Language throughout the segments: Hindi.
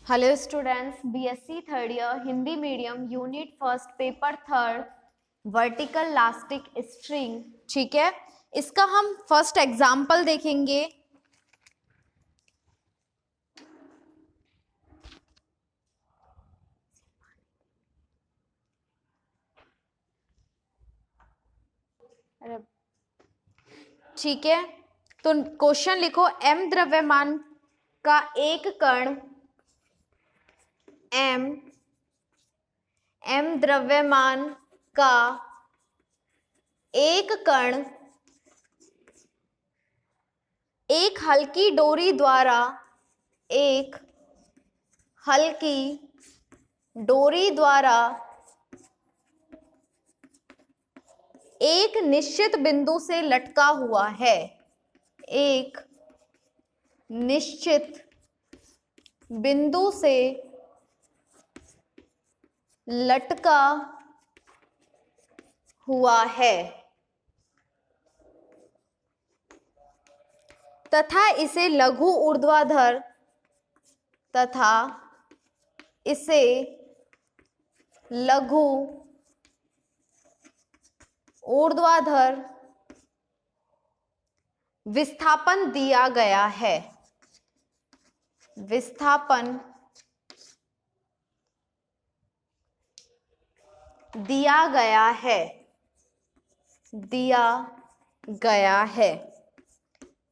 Hello students, BSc third year Hindi medium unit first paper third vertical elastic string. ठीक है, इसका हम फर्स्ट एग्जाम्पल देखेंगे। ठीक है, तो क्वेश्चन लिखो। एम द्रव्यमान का एक कण एम द्रव्यमान का एक कण एक हल्की डोरी द्वारा एक निश्चित बिंदु से लटका हुआ है। एक निश्चित बिंदु से लटका हुआ है तथा इसे लघु ऊर्ध्वाधर विस्थापन दिया गया है। विस्थापन दिया गया है।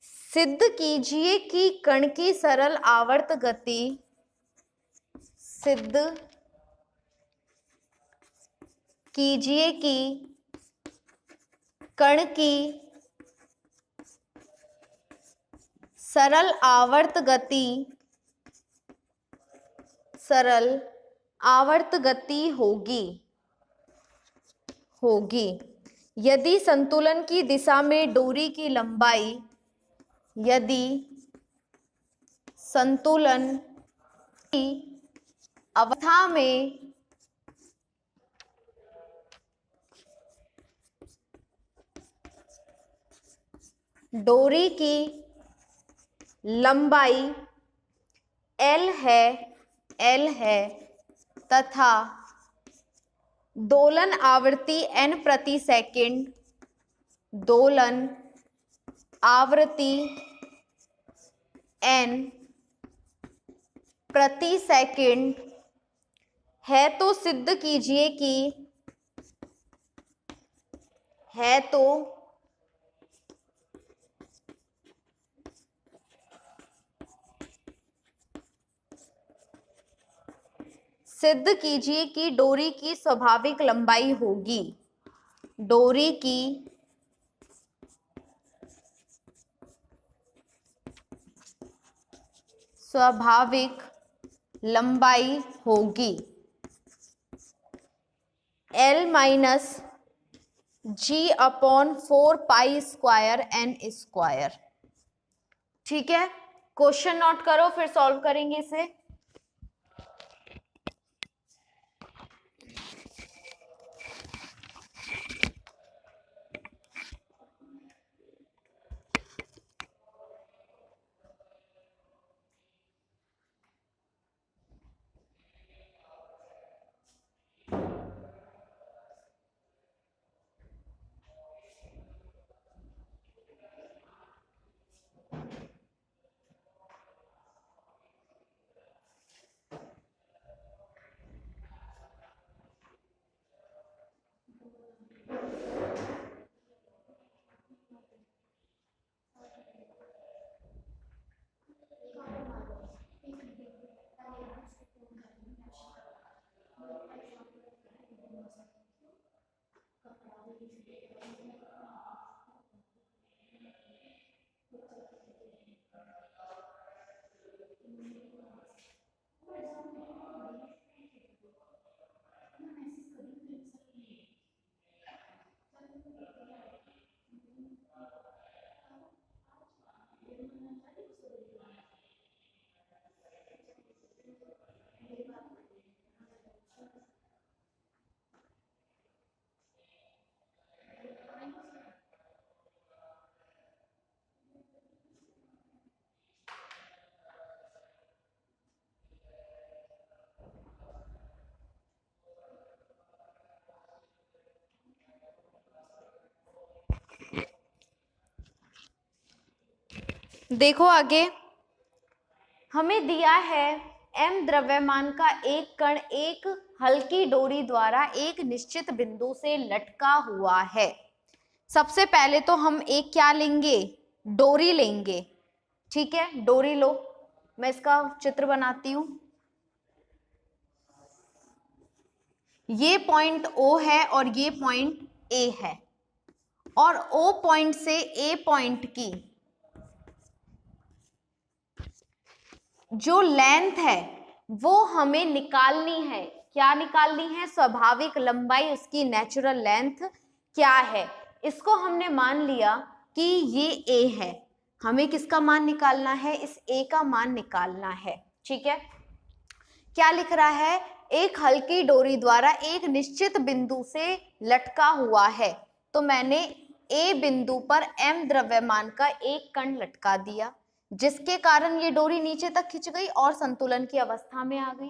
सिद्ध कीजिए कि कण की सरल आवर्त गति सरल आवर्त गति होगी यदि संतुलन की दिशा में डोरी की लंबाई संतुलन की अवस्था में डोरी की लंबाई L है तथा दोलन आवृत्ति n प्रति सेकंड है, तो सिद्ध कीजिए कि डोरी की स्वाभाविक लंबाई होगी। डोरी की स्वाभाविक लंबाई होगी L minus G upon 4 pi square N square. ठीक है, क्वेश्चन नोट करो, फिर सॉल्व करेंगे इसे। देखो आगे हमें दिया है m द्रव्यमान का एक कण एक हल्की डोरी द्वारा एक निश्चित बिंदु से लटका हुआ है। सबसे पहले तो हम एक क्या लेंगे, डोरी लेंगे। ठीक है, डोरी लो, मैं इसका चित्र बनाती हूं। ये पॉइंट O है और ये पॉइंट A है, और O पॉइंट से A पॉइंट की जो लेंथ है वो हमें निकालनी है। क्या निकालनी है, स्वाभाविक लंबाई, उसकी नेचुरल लेंथ क्या है। इसको हमने मान लिया कि ये A है, हमें किसका मान निकालना है, इस A का मान निकालना है। ठीक है, क्या लिख रहा है, एक हल्की डोरी द्वारा एक निश्चित बिंदु से लटका हुआ है। तो मैंने A बिंदु पर m द्रव्यमान का एक कण लटका दिया, जिसके कारण ये डोरी नीचे तक खिंच गई और संतुलन की अवस्था में आ गई।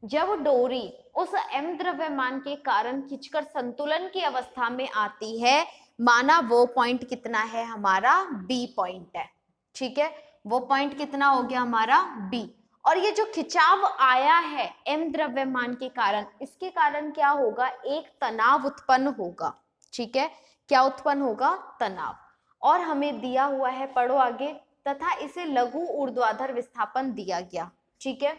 जब डोरी उस m द्रव्यमान के कारण खिंचकर संतुलन की अवस्था में आती है, माना वो पॉइंट कितना है, हमारा B पॉइंट है। ठीक है, वो पॉइंट कितना हो गया, हमारा B। और ये जो खिंचाव आया है m द्रव्यमान के कारण, इसके कारण क्या होगा, एक तनाव उत्पन्न होगा। ठीक है, क्या उत्पन्न होगा, तनाव। और हमें दिया हुआ है, पढ़ो आगे, तथा इसे लघु ऊर्ध्वाधर विस्थापन दिया गया। ठीक है,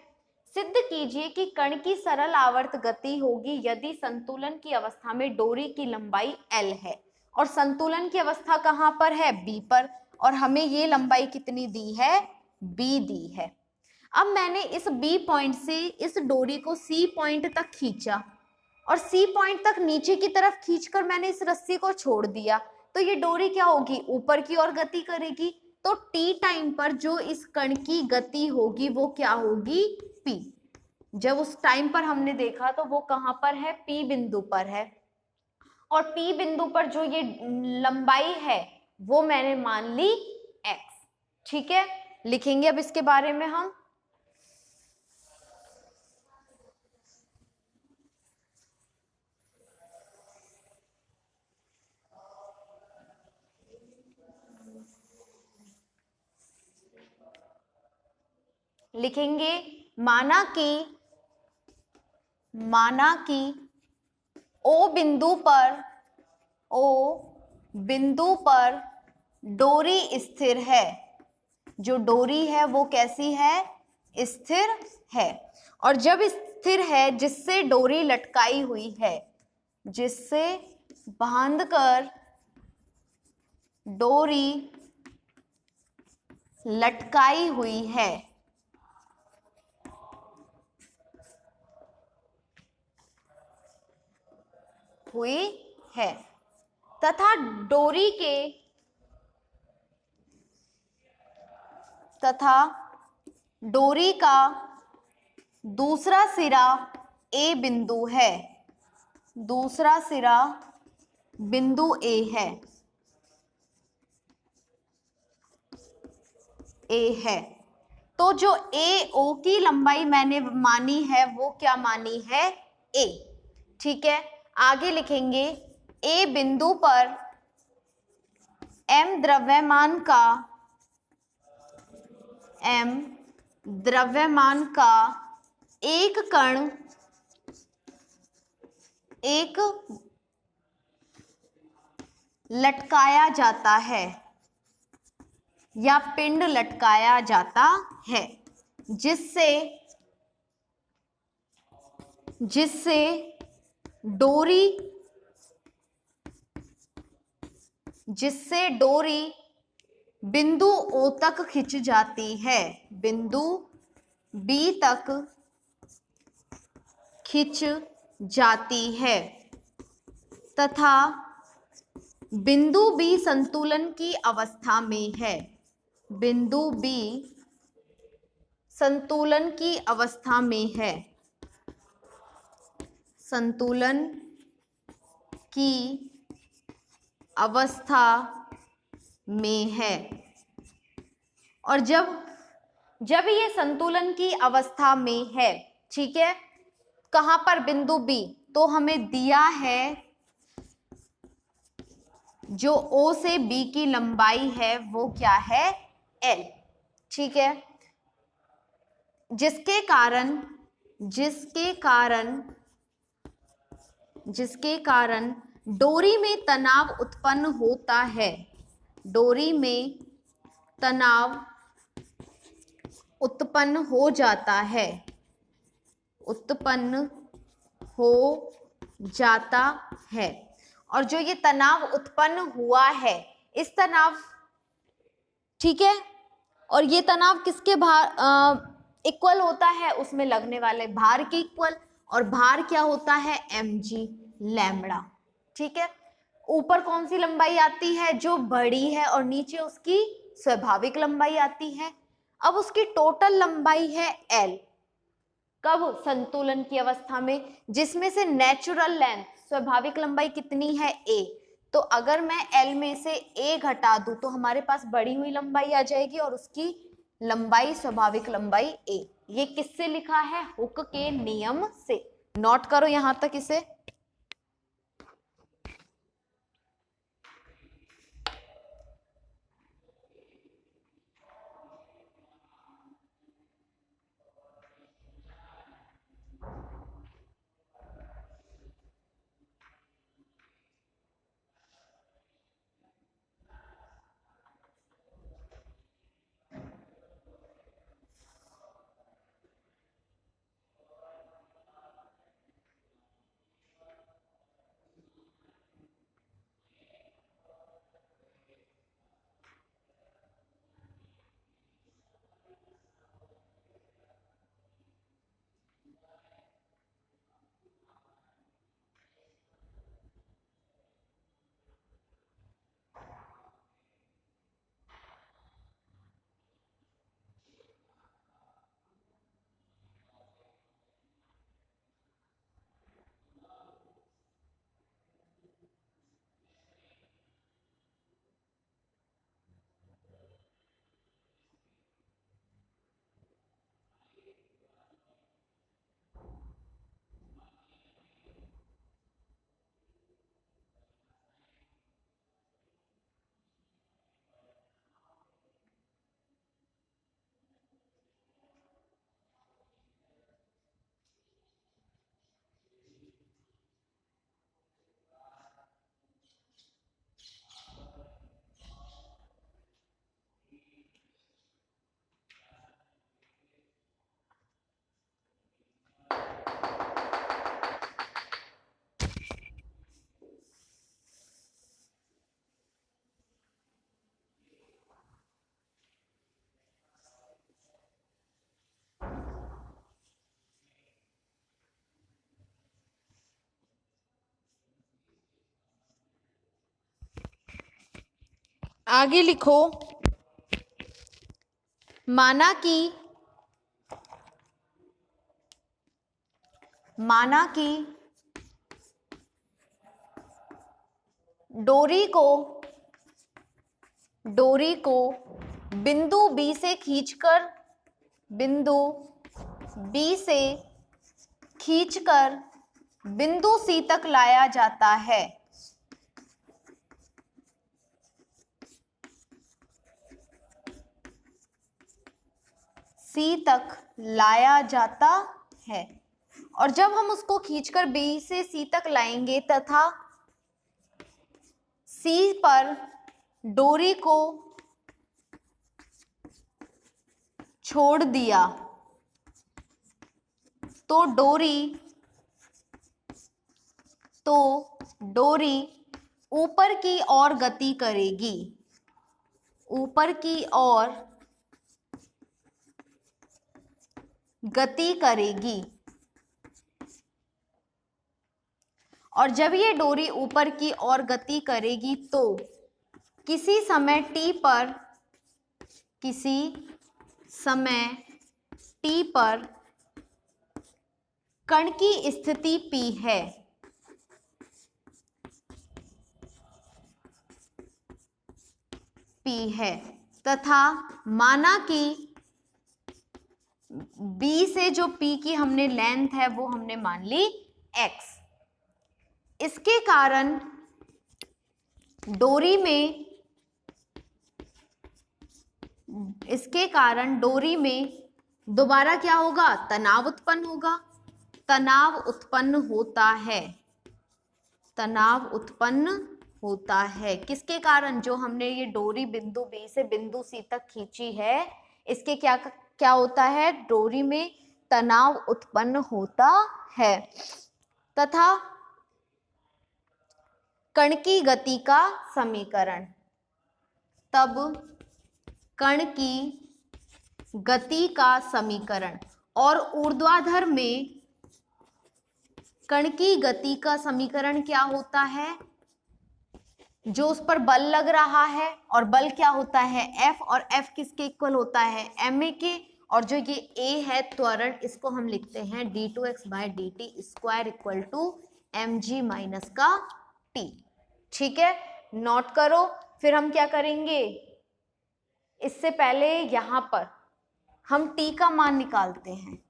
सिद्ध कीजिए कि कण की सरल आवर्त गति होगी यदि संतुलन की अवस्था में डोरी की लंबाई L है और संतुलन की अवस्था कहां पर है, B पर, और हमें ये लंबाई कितनी दी है, B दी है। अब मैंने इस B पॉइंट से इस डोरी को C पॉइंट तक खींचा और C पॉइंट तक नीचे की तरफ खींचकर मैंने इस रस्सी को छोड़ दिया, तो ये डोरी क्या होगी, ऊपर की ओर गति करेगी। तो T टाइम पर जो इस कण की गति होगी वो क्या होगी, P। जब उस टाइम पर हमने देखा तो वो कहां पर है, P बिंदु पर है, और P बिंदु पर जो ये लंबाई है वो मैंने मान ली x। ठीक है, लिखेंगे अब इसके बारे में हम। लिखेंगे माना कि O बिंदु पर डोरी स्थिर है। जो डोरी है वो कैसी है, स्थिर है। और जब स्थिर है, जिससे डोरी लटकाई हुई है, जिससे बांधकर डोरी लटकाई हुई है, तथा डोरी का दूसरा सिरा A बिंदु है, दूसरा सिरा बिंदु A है। तो जो AO की लंबाई मैंने मानी है वो क्या मानी है, A। ठीक है, आगे लिखेंगे A बिंदु पर m द्रव्यमान का एक कण एक लटकाया जाता है या पिंड लटकाया जाता है, जिससे डोरी बिंदु O तक खिंच जाती है, बिंदु B तक खिंच जाती है, तथा बिंदु B संतुलन की अवस्था में है, बिंदु B संतुलन की अवस्था में है, संतुलन की अवस्था में है। और जब ये संतुलन की अवस्था में है, ठीक है, कहां पर, बिंदु B, तो हमें दिया है जो O से B की लंबाई है वो क्या है, L। ठीक है, जिसके कारण डोरी में तनाव उत्पन्न होता है, डोरी में तनाव उत्पन्न हो जाता है, उत्पन्न हो जाता है। और जो ये तनाव उत्पन्न हुआ है, इस तनाव, ठीक है, और ये तनाव किसके इक्वल होता है, उसमें लगने वाले भार के इक्वल, और भार क्या होता है, mg लैम्बडा। ठीक है, ऊपर कौन सी लंबाई आती है, जो बड़ी है, और नीचे उसकी स्वाभाविक लंबाई आती है। अब उसकी टोटल लंबाई है l, कब, संतुलन की अवस्था में, जिसमें से नेचुरल लेंथ स्वाभाविक लंबाई कितनी है, a। तो अगर मैं l में से a घटा दूं तो हमारे पास बढ़ी हुई लंबाई आ जाएगी और उसकी लंबाई स्वाभाविक लंबाई a। ये किससे लिखा है, हुक के नियम से। नोट करो यहां तक इसे। आगे लिखो, माना कि डोरी को बिंदु B से खींचकर बिंदु C तक लाया जाता है। C तक लाया जाता है, और जब हम उसको खींचकर B से C तक लाएंगे तथा C पर डोरी को छोड़ दिया तो डोरी ऊपर की ओर गति करेगी, ऊपर की ओर गति करेगी। और जब ये डोरी ऊपर की ओर गति करेगी तो किसी समय t पर कण की स्थिति P है, तथा माना कि B से जो P की हमने लेंथ है वो हमने मान ली x। इसके कारण इसके कारण डोरी में दोबारा क्या होगा, तनाव उत्पन्न होगा। तनाव उत्पन्न होता है, तनाव उत्पन्न होता है किसके कारण, जो हमने ये डोरी बिंदु बी से बिंदु सी तक खींची है, इसके क्या क्या होता है, डोरी में तनाव उत्पन्न होता है। तथा कण की गति का समीकरण, तब कण की गति का समीकरण, और ऊर्ध्वाधर में कण की गति का समीकरण क्या होता है, जो उस पर बल लग रहा है, और बल क्या होता है F, और F किसके इक्वल होता है, ma के, और जो ये a है त्वरण, इसको हम लिखते हैं d2x/dt² equal to mg minus का t। ठीक है, नोट करो। फिर हम क्या करेंगे, इससे पहले यहां पर हम t का मान निकालते हैं।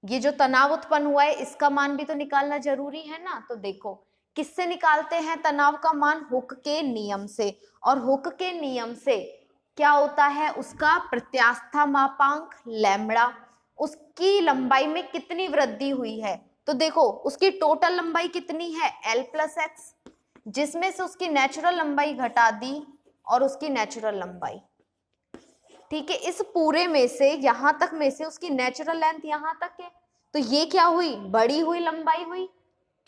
ये जो तनाव उत्पन्न हुआ है इसका मान भी तो निकालना जरूरी है ना। तो देखो किससे निकालते हैं तनाव का मान, हुक के नियम से। और हुक के नियम से क्या होता है, उसका प्रत्यास्था मापांक लैम्बडा, उसकी लंबाई में कितनी वृद्धि हुई है, तो देखो उसकी टोटल लंबाई कितनी है l+x, जिसमें से उसकी नेचुरल लंबाई घटा दी और उसकी नेचुरल लंबाई। ठीक है, इस पूरे में से यहां तक में से उसकी नेचुरल लेंथ यहां तक है, तो ये क्या हुई, बढ़ी हुई लंबाई हुई।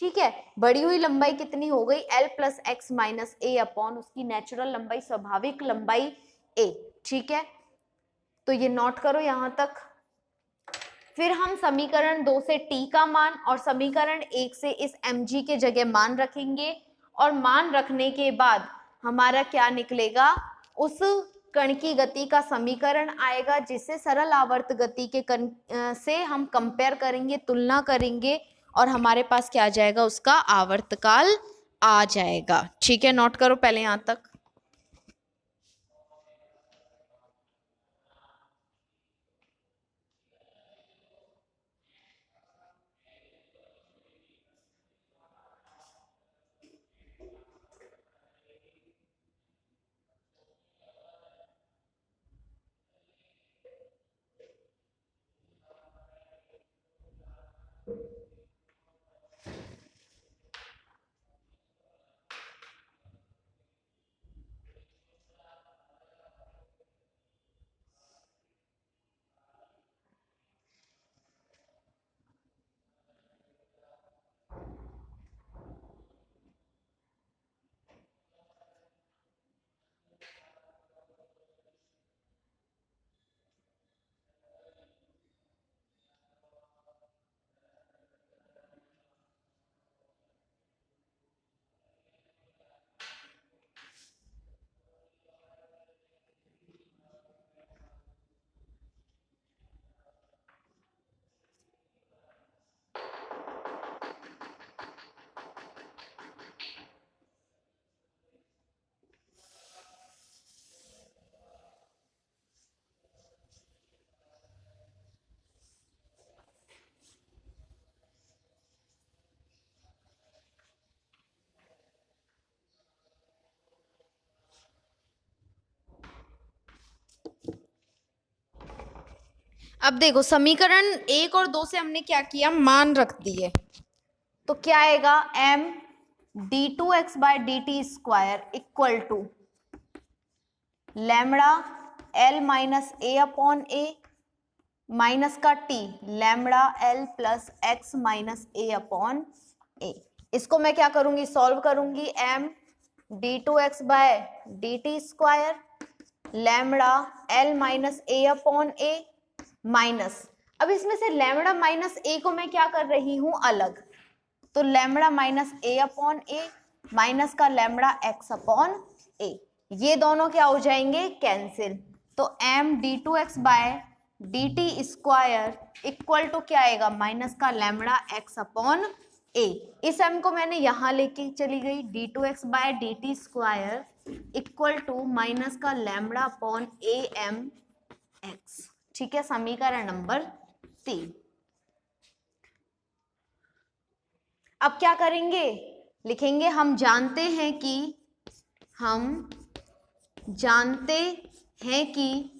ठीक है, बढ़ी हुई लंबाई कितनी हो गई, l+x - a अपॉन उसकी नेचुरल लंबाई, स्वाभाविक लंबाई a। ठीक है, तो ये नोट करो यहां तक। फिर हम समीकरण 2 से t का मान और समीकरण 1 से इस mg के जगह मान रखेंगे, और मान रखने के बाद हमारा क्या निकलेगा, उस कण की गति का समीकरण आएगा, जिसे सरल आवर्त गति के कण से हम कंपेयर करेंगे, तुलना करेंगे, और हमारे पास क्या आ जाएगा, उसका आवर्तकाल आ जाएगा। ठीक है, नोट करो पहले यहां तक। अब देखो समीकरण 1 और 2 से हमने क्या किया, मान रख दिए, तो क्या आएगा, m d2x/dt² equal to lambda l - a upon a minus का t lambda l+x - a upon a। इसको मैं क्या करूंगी, सॉल्व करूंगी, m d2x/dt² lambda l - a upon a minus, अब इसमें से लैम्बडा माइनस a को मैं क्या कर रही हूं, अलग, तो lambda - a upon a minus का लैम्बडा x अपॉन a, ये दोनों क्या हो जाएंगे, कैंसिल। तो m d2x/dt² इक्वल टू क्या आएगा, माइनस का लैम्बडा x अपॉन a। इस m को मैंने यहां लेके चली गई, d2x/dt² इक्वल टू माइनस का lambda upon a m x। ठीक है, समीकरण नंबर 3। अब क्या करेंगे, लिखेंगे, हम जानते हैं कि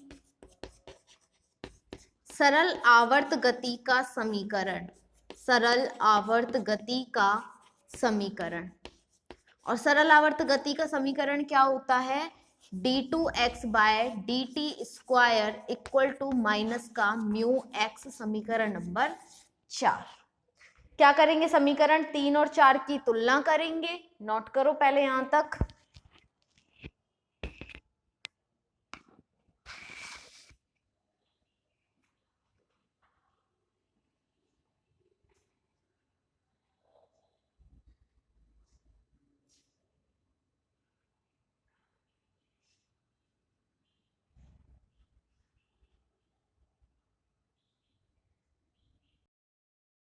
सरल आवर्त गति का समीकरण, सरल आवर्त गति का समीकरण। और सरल आवर्त गति का समीकरण क्या होता है? d2x by dt² equal to minus का म्यू x, समीकरण नंबर 4। क्या करेंगे? समीकरण 3 और 4 की तुलना करेंगे। नोट करो पहले यहां तक।